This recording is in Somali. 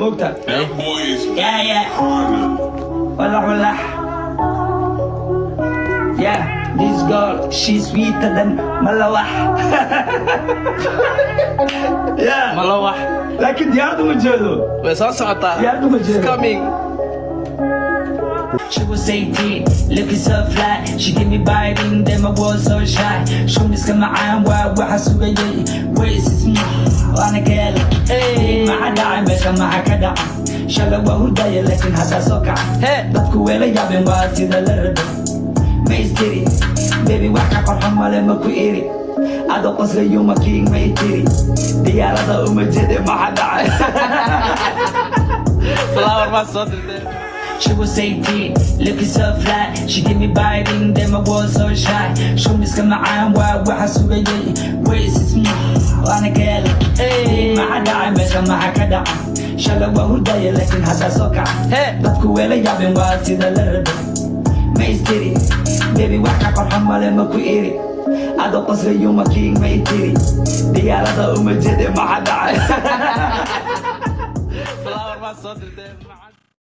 موقتها That boy is يا والله Yeah, this girl, she's sweeter than ملوح Yeah ملوح لكن ديارته مجهده way soo socotaa. ديارته It's مجهده coming. She was 18, looking so fly. She gave me biting, then my was so shy. Show me some عام وحسوا جاي ويس اسمه وانا كلا مع داعي بس مع كدع شلوا هدايا لكن هذا سوكع dadku wela yaabeen waa sida la rabo ma istiri baby waxa qorxan male ma ku iri ado qoslayo ma king ma itiri diyaarada uma jeede ma dhacay Flower ma soo dirtay. She was 18, looking so fly. She gave me biting, then my was so shy. Show me some عام وحسوا جاي ويس اسمه وانا كلا مع داعي بس مع كدع شلوا هدايا لكن هذا سوكع dadku wela yaabeen waa sida la rabo ma istiri baby waxa qorxan male ma ku iri ado qoslayo ma king ma itiri diyaarada uma jeede ma dhacay Flower ma soo dirtay.